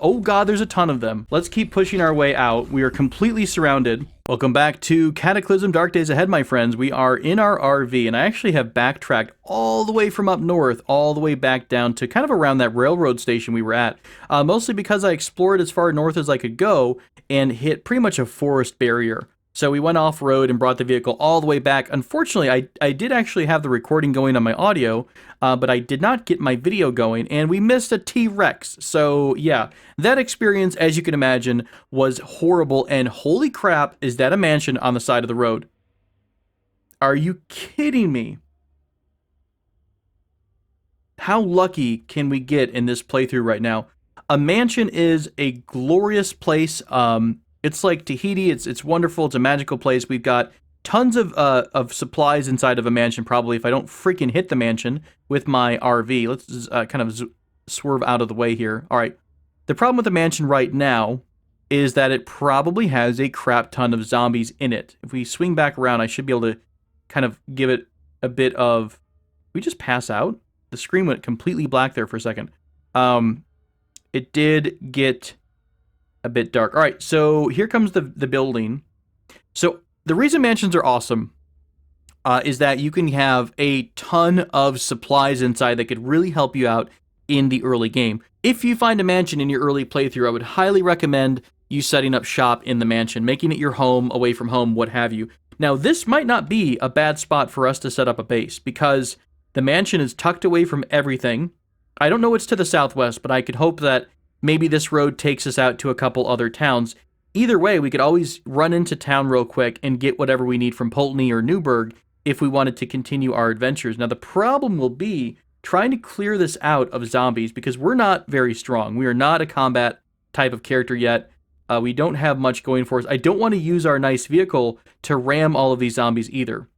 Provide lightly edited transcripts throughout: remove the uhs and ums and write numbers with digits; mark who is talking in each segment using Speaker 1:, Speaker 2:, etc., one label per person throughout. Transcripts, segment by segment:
Speaker 1: Oh god, there's a ton of them. Let's keep pushing our way out. We are completely surrounded. Welcome back to Cataclysm Dark Days Ahead, my friends. We are in our RV, and I actually have backtracked all the way from up north, all the way back down to kind of around that railroad station we were at. Mostly because I explored as far north as I could go and hit pretty much a forest barrier. So we went off-road and brought the vehicle all the way back. Unfortunately, I did actually have the recording going on my audio, but I did not get my video going, and we missed a T-Rex. So yeah, that experience, as you can imagine, was horrible, and holy crap, is that a mansion on the side of the road? Are you kidding me? How lucky can we get in this playthrough right now? A mansion is a glorious place. It's like Tahiti. It's wonderful. It's a magical place. We've got tons of supplies inside of a mansion. Probably if I don't freaking hit the mansion with my RV. Let's kind of swerve out of the way here. All right. The problem with the mansion right now is that it probably has a crap ton of zombies in it. If we swing back around, I should be able to kind of give it a bit of. We just pass out. The screen went completely black there for a second. It did get a bit dark. All right, so here comes the building. So the reason mansions are awesome is that you can have a ton of supplies inside that could really help you out in the early game. If you find a mansion in your early playthrough, I would highly recommend you setting up shop in the mansion, making it your home, away from home, what have you. Now, this might not be a bad spot for us to set up a base because the mansion is tucked away from everything. I don't know what's to the southwest, but I could hope that maybe this road takes us out to a couple other towns. Either way, we could always run into town real quick and get whatever we need from Pulteney or Newburgh if we wanted to continue our adventures. Now, the problem will be trying to clear this out of zombies because we're not very strong. We are not a combat type of character yet. We don't have much going for us. I don't want to use our nice vehicle to ram all of these zombies either.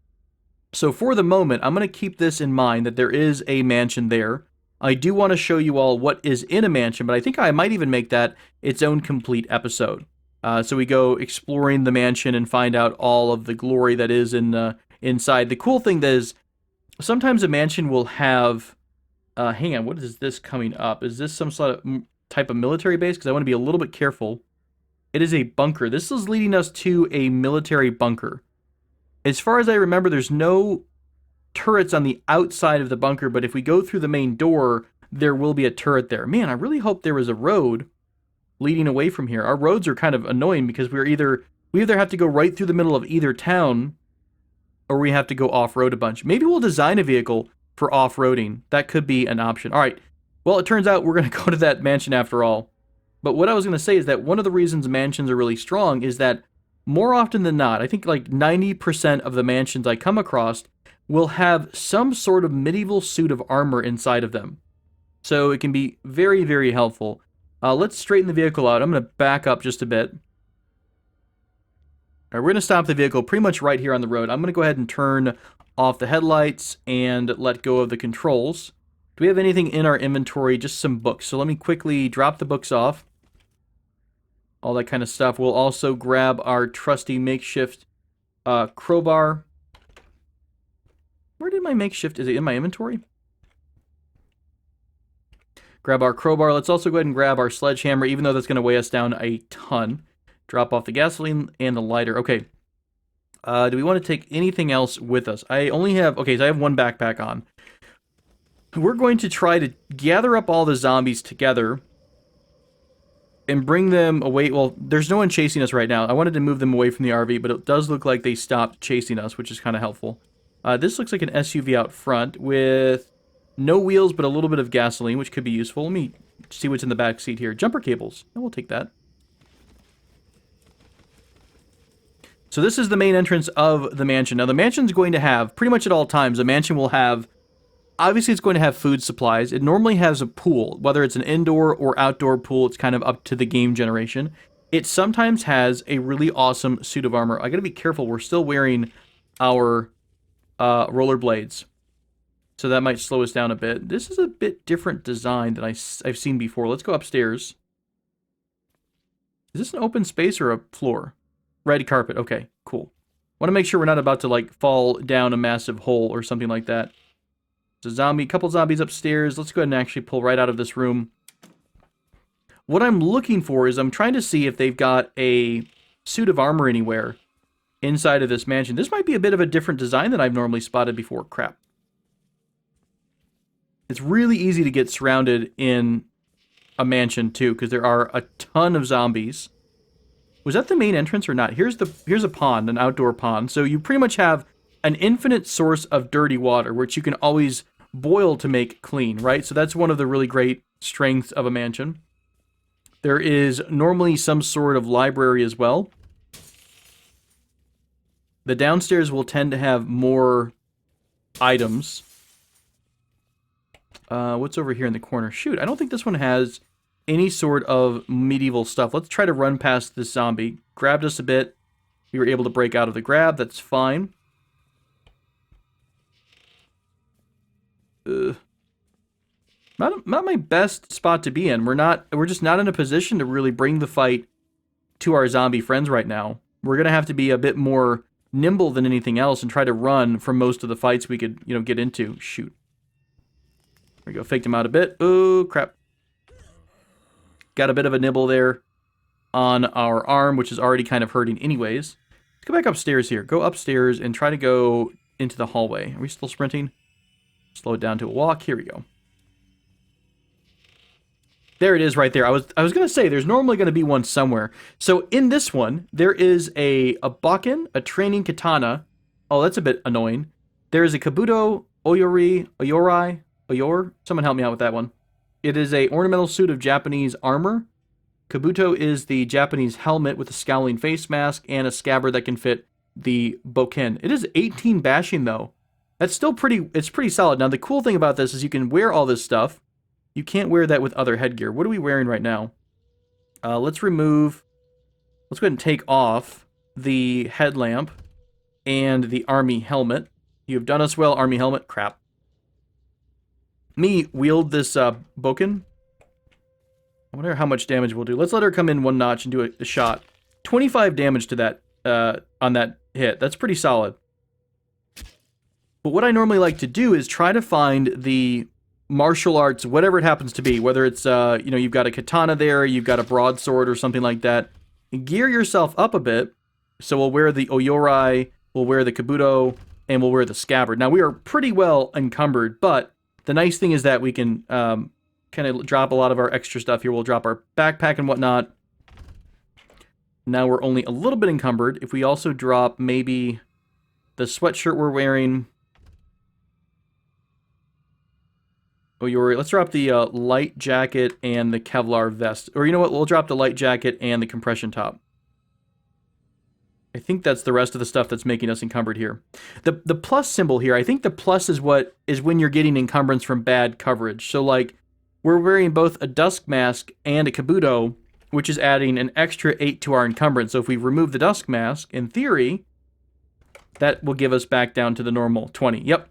Speaker 1: So for the moment, I'm going to keep this in mind that there is a mansion there. I do want to show you all what is in a mansion, but I think I might even make that its own complete episode. So we go exploring the mansion and find out all of the glory that is inside. The cool thing is, sometimes a mansion will have... hang on, what is this coming up? Is this some sort of type of military base? Because I want to be a little bit careful. It is a bunker. This is leading us to a military bunker. As far as I remember, there's no turrets on the outside of the bunker, but if we go through the main door, there will be a turret there. Man, I really hope there was a road leading away from here. Our roads are kind of annoying because we either have to go right through the middle of either town or we have to go off-road a bunch. Maybe we'll design a vehicle for off-roading. That could be an option. All right. Well, it turns out we're going to go to that mansion after all. But what I was going to say is that one of the reasons mansions are really strong is that more often than not, I think like 90% of the mansions I come across will have some sort of medieval suit of armor inside of them. So it can be very, very helpful. Let's straighten the vehicle out. I'm going to back up just a bit. All right, we're going to stop the vehicle pretty much right here on the road. I'm going to go ahead and turn off the headlights and let go of the controls. Do we have anything in our inventory? Just some books. So let me quickly drop the books off. All that kind of stuff. We'll also grab our trusty makeshift crowbar. Where did my makeshift? Is it in my inventory? Grab our crowbar. Let's also go ahead and grab our sledgehammer, even though that's going to weigh us down a ton. Drop off the gasoline and the lighter. Okay. Do we want to take anything else with us? I only have... Okay, so I have one backpack on. We're going to try to gather up all the zombies together and bring them away. Well, there's no one chasing us right now. I wanted to move them away from the RV, but it does look like they stopped chasing us, which is kind of helpful. This looks like an SUV out front with no wheels, but a little bit of gasoline, which could be useful. Let me see what's in the back seat here. Jumper cables. And we'll take that. So this is the main entrance of the mansion. Now, the mansion's going to have, pretty much at all times, the mansion will have, obviously it's going to have food supplies. It normally has a pool, whether it's an indoor or outdoor pool. It's kind of up to the game generation. It sometimes has a really awesome suit of armor. I gotta be careful. We're still wearing our rollerblades, so that might slow us down a bit. This is a bit different design than I've seen before. Let's go upstairs. Is this an open space or a floor? Red carpet. Okay, cool. Want to make sure we're not about to like fall down a massive hole or something like that. There's a couple zombies upstairs. Let's go ahead and actually pull right out of this room. what I'm looking for is I'm trying to see if they've got a suit of armor anywhere inside of this mansion. This might be a bit of a different design than I've normally spotted before. Crap. It's really easy to get surrounded in a mansion too, because there are a ton of zombies. Was that the main entrance or not? Here's a pond, an outdoor pond. So you pretty much have an infinite source of dirty water, which you can always boil to make clean, right? So that's one of the really great strengths of a mansion. There is normally some sort of library as well. The downstairs will tend to have more items. What's over here in the corner? Shoot, I don't think this one has any sort of medieval stuff. Let's try to run past this zombie. Grabbed us a bit. We were able to break out of the grab. That's fine. Not my best spot to be in. We're just not in a position to really bring the fight to our zombie friends right now. We're gonna have to be a bit more nimble than anything else and try to run from most of the fights we could, get into. Shoot. There we go. Faked him out a bit. Oh, crap. Got a bit of a nibble there on our arm, which is already kind of hurting anyways. Let's go back upstairs here. Go upstairs and try to go into the hallway. Are we still sprinting? Slow it down to a walk. Here we go. There it is right there. I was going to say, there's normally going to be one somewhere. So in this one, there is a Bakken, a training katana. Oh, that's a bit annoying. There is a Kabuto, Oyor. Someone help me out with that one. It is a ornamental suit of Japanese armor. Kabuto is the Japanese helmet with a scowling face mask and a scabbard that can fit the Bokken. It is 18 bashing though. That's still it's pretty solid. Now the cool thing about this is you can wear all this stuff. You can't wear that with other headgear. What are we wearing right now? Let's go ahead and take off the headlamp and the army helmet. You've done us well, army helmet. Crap. Me wield this Bokken. I wonder how much damage we'll do. Let's let her come in one notch and do a shot. 25 damage to that on that hit. That's pretty solid. But what I normally like to do is try to find the martial arts, whatever it happens to be, whether it's, you've got a katana there, you've got a broadsword or something like that. Gear yourself up a bit. So we'll wear the Oyori, we'll wear the Kabuto, and we'll wear the scabbard. Now, we are pretty well encumbered, but the nice thing is that we can kind of drop a lot of our extra stuff here. We'll drop our backpack and whatnot. Now we're only a little bit encumbered. If we also drop maybe the sweatshirt we're wearing. Oyori, let's drop the light jacket and the Kevlar vest. Or you know what? We'll drop the light jacket and the compression top. I think that's the rest of the stuff that's making us encumbered here. The plus symbol here, I think the plus is when you're getting encumbrance from bad coverage. So like, we're wearing both a dusk mask and a Kabuto, which is adding an extra 8 to our encumbrance. So if we remove the dusk mask, in theory, that will give us back down to the normal 20. Yep.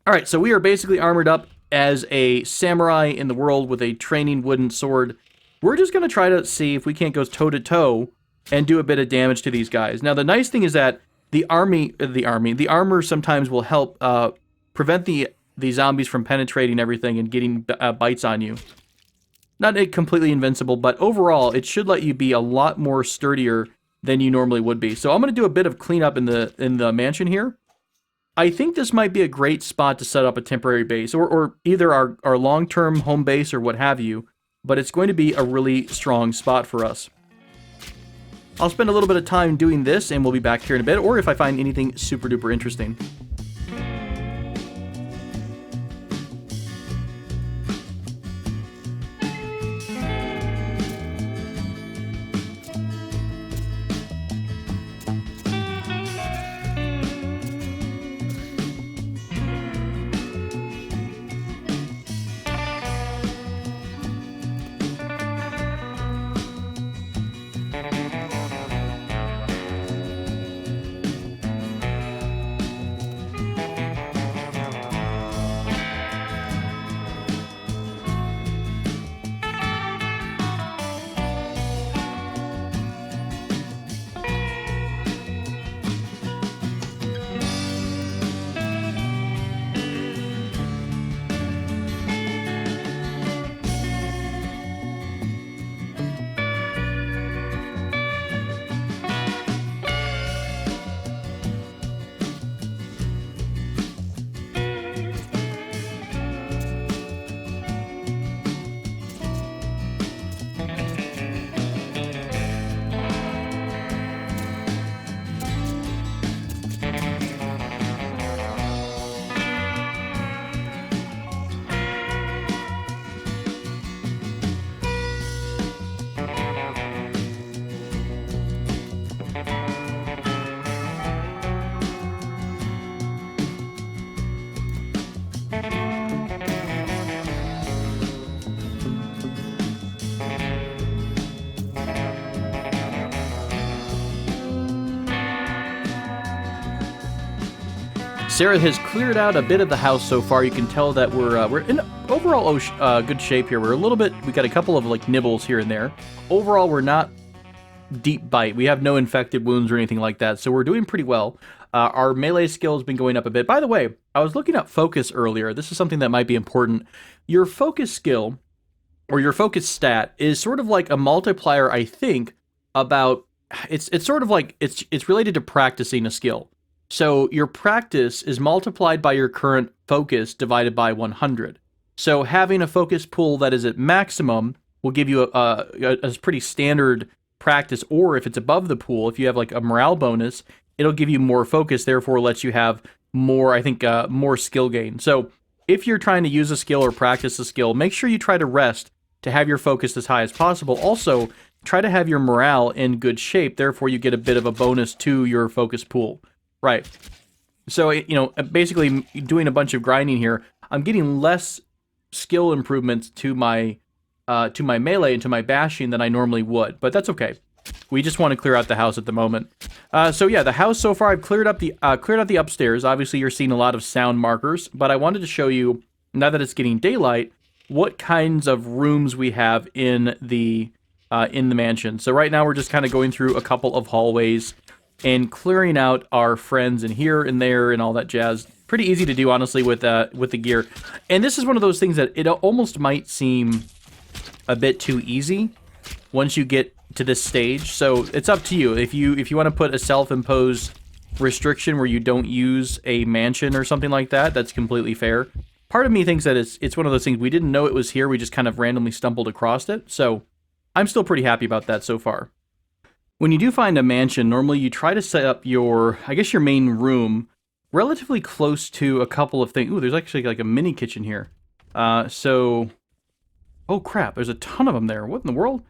Speaker 1: All right, so we are basically armored up as a samurai in the world with a training wooden sword. We're just going to try to see if we can't go toe-to-toe and do a bit of damage to these guys. Now, the nice thing is that the armor sometimes will help prevent the zombies from penetrating everything and getting bites on you. Not completely invincible, but overall, it should let you be a lot more sturdier than you normally would be. So I'm going to do a bit of cleanup in the mansion here. I think this might be a great spot to set up a temporary base, or either our long-term home base or what have you, but it's going to be a really strong spot for us. I'll spend a little bit of time doing this, and we'll be back here in a bit, or if I find anything super-duper interesting. Sarah has cleared out a bit of the house so far. You can tell that we're in overall good shape here. We got a couple of like nibbles here and there. Overall, we're not deep bite. We have no infected wounds or anything like that, so we're doing pretty well. Our melee skill has been going up a bit. By the way, I was looking up focus earlier. This is something that might be important. Your focus skill, or your focus stat, is sort of like a multiplier, I think, about... It's sort of like... It's related to practicing a skill. So your practice is multiplied by your current focus divided by 100. So having a focus pool that is at maximum will give you a pretty standard practice, or if it's above the pool, if you have like a morale bonus, it'll give you more focus, therefore lets you have more, I think, more skill gain. So if you're trying to use a skill or practice a skill, make sure you try to rest to have your focus as high as possible. Also, try to have your morale in good shape, therefore you get a bit of a bonus to your focus pool. Right. So, you know, basically doing a bunch of grinding here, I'm getting less skill improvements to my melee and to my bashing than I normally would, but that's okay. We just want to clear out the house at the moment. So yeah, the house so far, I've cleared out the upstairs. Obviously, you're seeing a lot of sound markers, but I wanted to show you, now that it's getting daylight, what kinds of rooms we have in the mansion. So right now, we're just kind of going through a couple of hallways and clearing out our friends in here and there and all that jazz. Pretty easy to do, honestly, with the gear. And this is one of those things that it almost might seem a bit too easy once you get to this stage. So it's up to you. If you want to put a self-imposed restriction where you don't use a mansion or something like that, that's completely fair. Part of me thinks that it's one of those things we didn't know it was here. We just kind of randomly stumbled across it. So I'm still pretty happy about that so far. When you do find a mansion, normally you try to set up your main room relatively close to a couple of things. Ooh, there's actually like a mini kitchen here. Oh crap, there's a ton of them there. What in the world?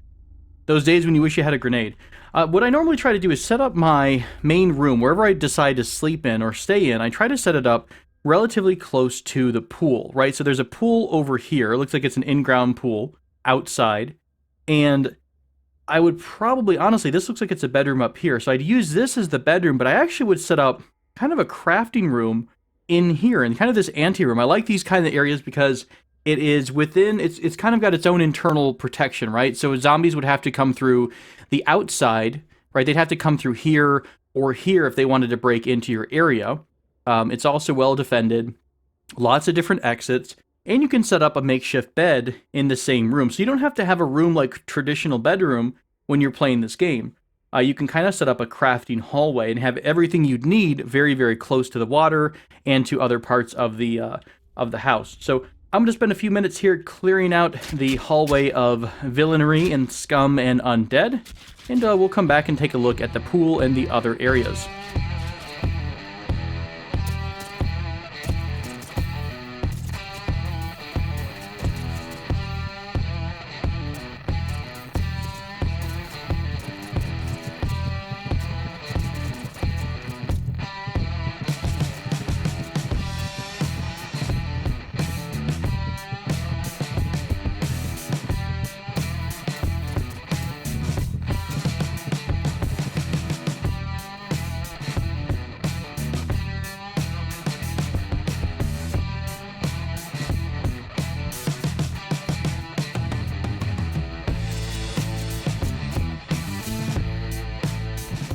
Speaker 1: Those days when you wish you had a grenade. What I normally try to do is set up my main room, wherever I decide to sleep in or stay in, I try to set it up relatively close to the pool, right? So there's a pool over here. It looks like it's an in-ground pool outside. And I would probably, honestly, this looks like it's a bedroom up here. So I'd use this as the bedroom, but I actually would set up kind of a crafting room in here, and kind of this anteroom. I like these kind of areas because it is within, it's kind of got its own internal protection, right? So zombies would have to come through the outside, right? They'd have to come through here or here if they wanted to break into your area. It's also well defended, lots of different exits, and you can set up a makeshift bed in the same room. So you don't have to have a room like traditional bedroom when you're playing this game. You can kind of set up a crafting hallway and have everything you'd need very, very close to the water and to other parts of the house. So I'm going to spend a few minutes here clearing out the hallway of villainy and scum and undead, and we'll come back and take a look at the pool and the other areas.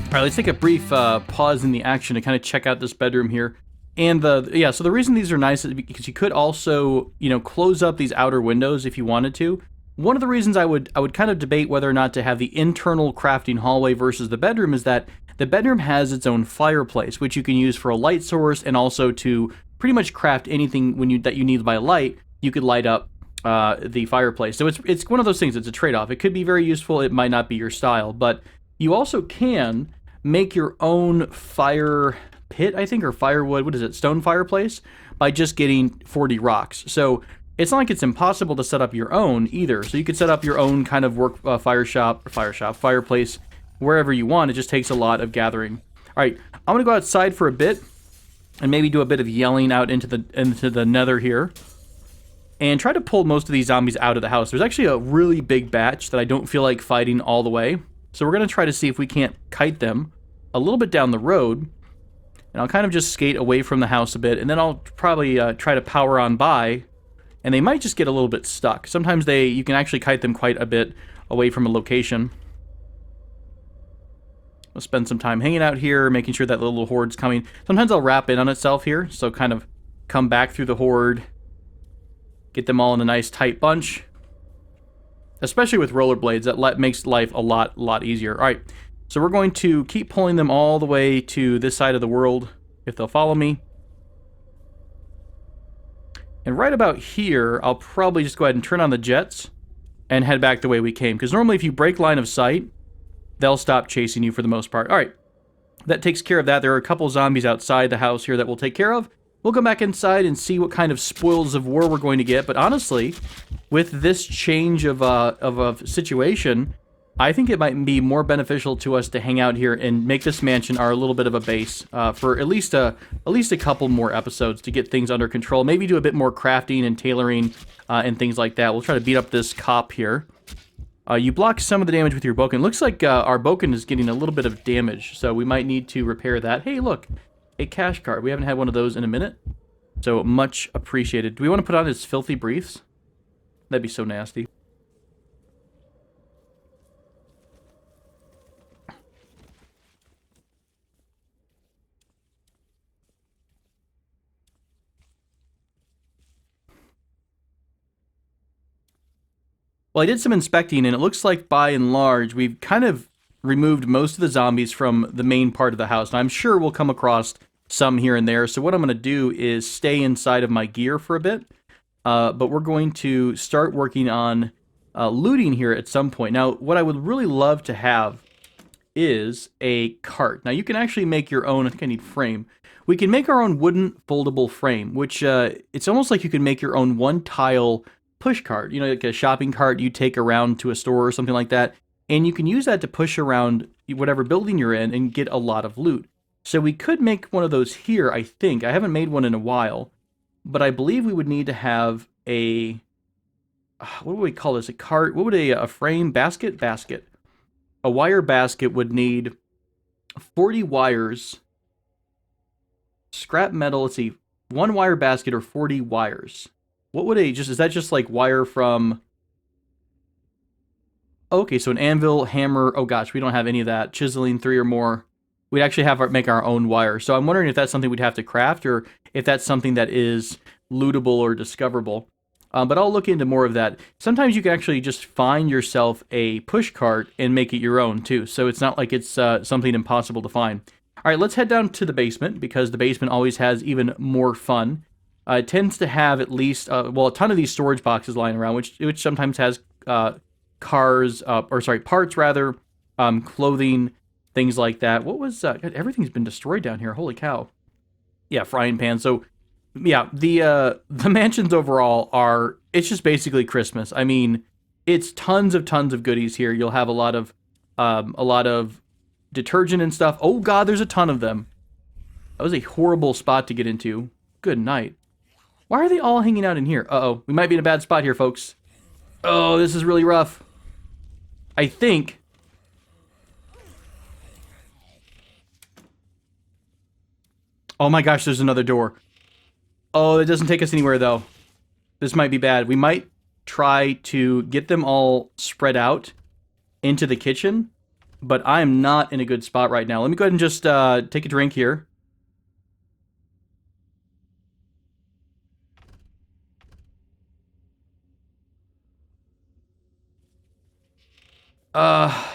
Speaker 1: All right, let's take a brief pause in the action to kind of check out this bedroom here. And so the reason these are nice is because you could also, close up these outer windows if you wanted to. One of the reasons I would kind of debate whether or not to have the internal crafting hallway versus the bedroom is that the bedroom has its own fireplace, which you can use for a light source and also to pretty much craft anything that you need by light. You could light up the fireplace. So it's one of those things. It's a trade-off. It could be very useful. It might not be your style, but you also can make your own fire pit, I think, or firewood, what is it, stone fireplace, by just getting 40 rocks. So it's not like it's impossible to set up your own either. So you could set up your own kind of fireplace, wherever you want. It just takes a lot of gathering. All right, I'm gonna go outside for a bit and maybe do a bit of yelling out into the nether here and try to pull most of these zombies out of the house. There's actually a really big batch that I don't feel like fighting all the way. So we're going to try to see if we can't kite them a little bit down the road And I'll kind of just skate away from the house a bit, and then I'll probably try to power on by, and they might just get a little bit stuck. Sometimes you can actually kite them quite a bit away from a location. I'll spend some time hanging out here, making sure that the little horde's coming. Sometimes I'll wrap in on itself here, so kind of come back through the horde, get them all in a nice tight bunch. Especially with rollerblades, that makes life a lot easier. All right, so we're going to keep pulling them all the way to this side of the world, if they'll follow me. And right about here, I'll probably just go ahead and turn on the jets and head back the way we came. Because normally if you break line of sight, they'll stop chasing you for the most part. All right, that takes care of that. There are a couple zombies outside the house here that we'll take care of. We'll come back inside and see what kind of spoils of war we're going to get. But honestly, with this change of a situation, I think it might be more beneficial to us to hang out here and make this mansion our little bit of a base for at least a couple more episodes to get things under control. Maybe do a bit more crafting and tailoring and things like that. We'll try to beat up this cop here. You block some of the damage with your boken. Looks like our boken is getting a little bit of damage, so we might need to repair that. Hey, look, a cash card. We haven't had one of those in a minute, so much appreciated. Do we want to put on his filthy briefs? That'd be so nasty. Well, I did some inspecting, and it looks like by and large, we've kind of removed most of the zombies from the main part of the house. And I'm sure we'll come across some here and there. So what I'm going to do is stay inside of my gear for a bit. But we're going to start working on looting here at some point. Now, what I would really love to have is a cart. Now, you can actually make your own. I think I need frame. We can make our own wooden foldable frame, which it's almost like you can make your own one-tile push cart, you know, like a shopping cart you take around to a store or something like that, and you can use that to push around whatever building you're in and get a lot of loot. So we could make one of those here, I think. I haven't made one in a while, but I believe we would need to have a, what would we call this, a cart, what would a frame, basket? Basket. A wire basket would need 40 wires, scrap metal, let's see, one wire basket or 40 wires. What would is that just like wire from... Okay, so an anvil, hammer, oh gosh, we don't have any of that. Chiseling 3 or more. We'd actually have make our own wire. So I'm wondering if that's something we'd have to craft or if that's something that is lootable or discoverable. But I'll look into more of that. Sometimes you can actually just find yourself a push cart and make it your own too. So it's not like it's something impossible to find. All right, let's head down to the basement because the basement always has even more fun. It tends to have at least, well, a ton of these storage boxes lying around, which sometimes has parts rather, clothing, things like that. What was, God, everything's been destroyed down here, holy cow. Yeah, frying pan. So, yeah, the mansions overall are, it's just basically Christmas. I mean, it's tons of goodies here. You'll have a lot of detergent and stuff. Oh God, there's a ton of them. That was a horrible spot to get into. Good night. Why are they all hanging out in here? Uh-oh, we might be in a bad spot here, folks. Oh, this is really rough. I think... Oh my gosh, there's another door. Oh, it doesn't take us anywhere, though. This might be bad. We might try to get them all spread out into the kitchen, but I'm not in a good spot right now. Let me go ahead and just take a drink here.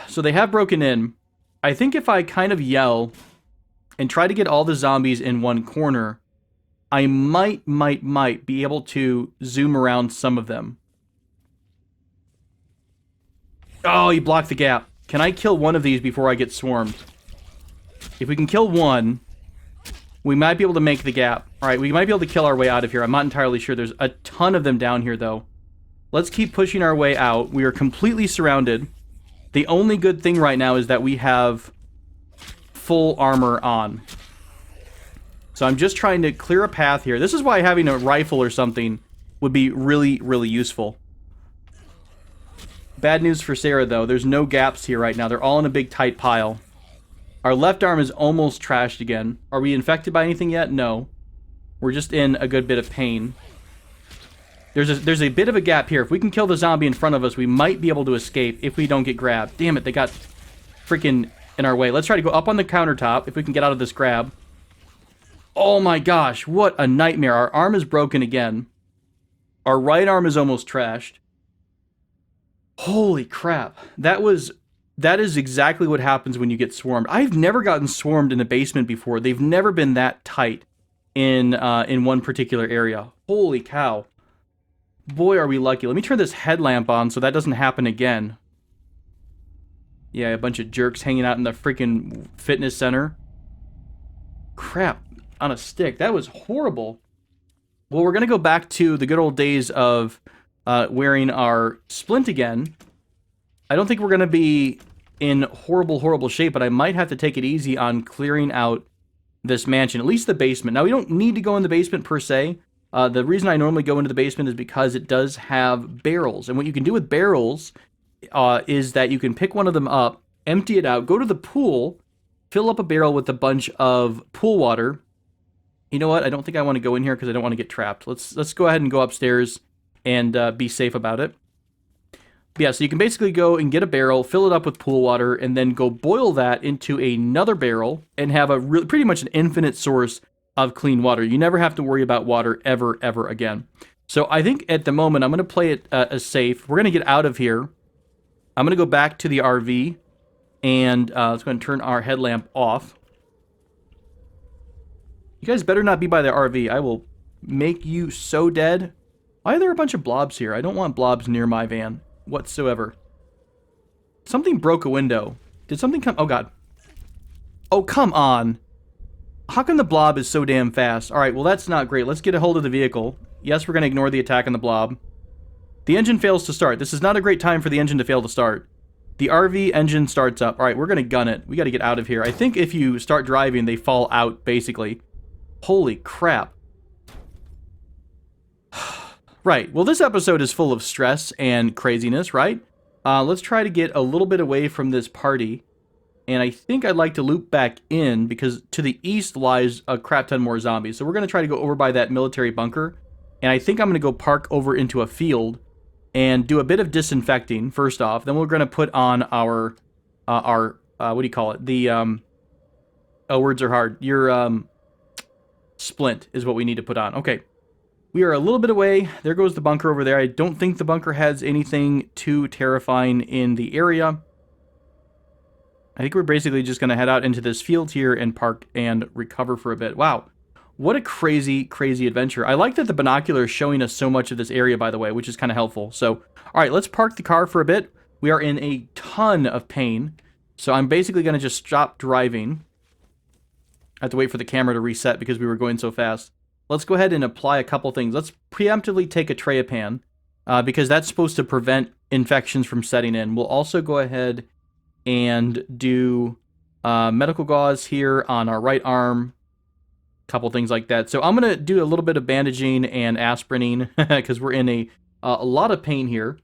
Speaker 1: So they have broken in. I think if I kind of yell and try to get all the zombies in one corner, I might be able to zoom around some of them. Oh, he blocked the gap. Can I kill one of these before I get swarmed? If we can kill one, we might be able to make the gap. All right, we might be able to kill our way out of here. I'm not entirely sure. There's a ton of them down here, though. Let's keep pushing our way out. We are completely surrounded. The only good thing right now is that we have full armor on. So I'm just trying to clear a path here. This is why having a rifle or something would be really, really useful. Bad news for Sarah, though. There's no gaps here right now. They're all in a big, tight pile. Our left arm is almost trashed again. Are we infected by anything yet? No. We're just in a good bit of pain. There's a bit of a gap here. If we can kill the zombie in front of us, we might be able to escape if we don't get grabbed. Damn it, they got freaking in our way. Let's try to go up on the countertop if we can get out of this grab. Oh my gosh, what a nightmare. Our arm is broken again. Our right arm is almost trashed. Holy crap. That is exactly what happens when you get swarmed. I've never gotten swarmed in the basement before. They've never been that tight in one particular area. Holy cow. Boy, are we lucky. Let me turn this headlamp on so that doesn't happen again. Yeah, a bunch of jerks hanging out in the freaking fitness center. Crap, on a stick. That was horrible. Well, we're going to go back to the good old days of wearing our splint again. I don't think we're going to be in horrible, horrible shape, but I might have to take it easy on clearing out this mansion, at least the basement. Now, we don't need to go in the basement per se. The reason I normally go into the basement is because it does have barrels. And what you can do with barrels is that you can pick one of them up, empty it out, go to the pool, fill up a barrel with a bunch of pool water. You know what? I don't think I want to go in here because I don't want to get trapped. Let's go ahead and go upstairs and be safe about it. But yeah, so you can basically go and get a barrel, fill it up with pool water, and then go boil that into another barrel and have a pretty much an infinite source of clean water. You never have to worry about water ever, ever again. So I think at the moment, I'm going to play it as safe. We're going to get out of here. I'm going to go back to the RV, and let's go ahead and turn our headlamp off. You guys better not be by the RV. I will make you so dead. Why are there a bunch of blobs here? I don't want blobs near my van whatsoever. Something broke a window. Did something come? Oh, God. Oh, come on. How come the blob is so damn fast? All right, well, that's not great. Let's get a hold of the vehicle. Yes, we're going to ignore the attack on the blob. The engine fails to start. This is not a great time for the engine to fail to start. The RV engine starts up. All right, we're going to gun it. We got to get out of here. I think if you start driving, they fall out, basically. Holy crap. Right, well, this episode is full of stress and craziness, right? Let's try to get a little bit away from this party. And I think I'd like to loop back in because to the east lies a crap ton more zombies. So we're going to try to go over by that military bunker. And I think I'm going to go park over into a field and do a bit of disinfecting first off. Then we're going to put on our what do you call it? The, oh, words are hard. Your, splint is what we need to put on. Okay. We are a little bit away. There goes the bunker over there. I don't think the bunker has anything too terrifying in the area. I think we're basically just going to head out into this field here and park and recover for a bit. Wow. What a crazy, crazy adventure. I like that the binocular is showing us so much of this area, by the way, which is kind of helpful. So, all right, let's park the car for a bit. We are in a ton of pain. So I'm basically going to just stop driving. I have to wait for the camera to reset because we were going so fast. Let's go ahead and apply a couple things. Let's preemptively take a Treapan because that's supposed to prevent infections from setting in. We'll also go ahead and do medical gauze here on our right arm. A couple things like that. So I'm going to do a little bit of bandaging and aspirining because we're in a lot of pain here,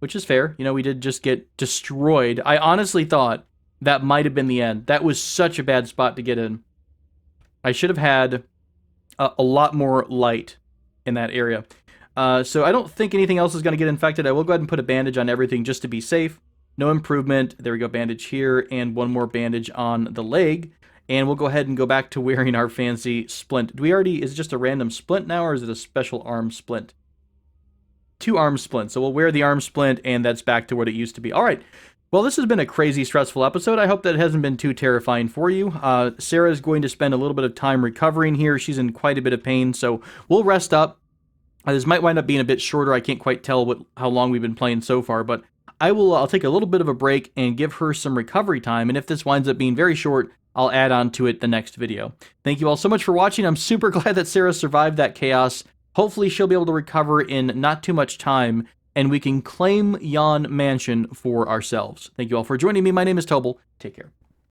Speaker 1: which is fair. You know, we did just get destroyed. I honestly thought that might have been the end. That was such a bad spot to get in. I should have had a lot more light in that area. So I don't think anything else is going to get infected. I will go ahead and put a bandage on everything just to be safe. No improvement. There we go, bandage here, and one more bandage on the leg. And we'll go ahead and go back to wearing our fancy splint. Do we already, is it just a random splint now, or is it a special arm splint? 2 arm splints. So we'll wear the arm splint, and that's back to what it used to be. All right. Well, this has been a crazy, stressful episode. I hope that it hasn't been too terrifying for you. Sarah is going to spend a little bit of time recovering here. She's in quite a bit of pain, so we'll rest up. This might wind up being a bit shorter. I can't quite tell how long we've been playing so far, but I'll take a little bit of a break and give her some recovery time, and if this winds up being very short, I'll add on to it the next video. Thank you all so much for watching. I'm super glad that Sarah survived that chaos. Hopefully she'll be able to recover in not too much time, and we can claim Yon Mansion for ourselves. Thank you all for joining me. My name is Tobal. Take care.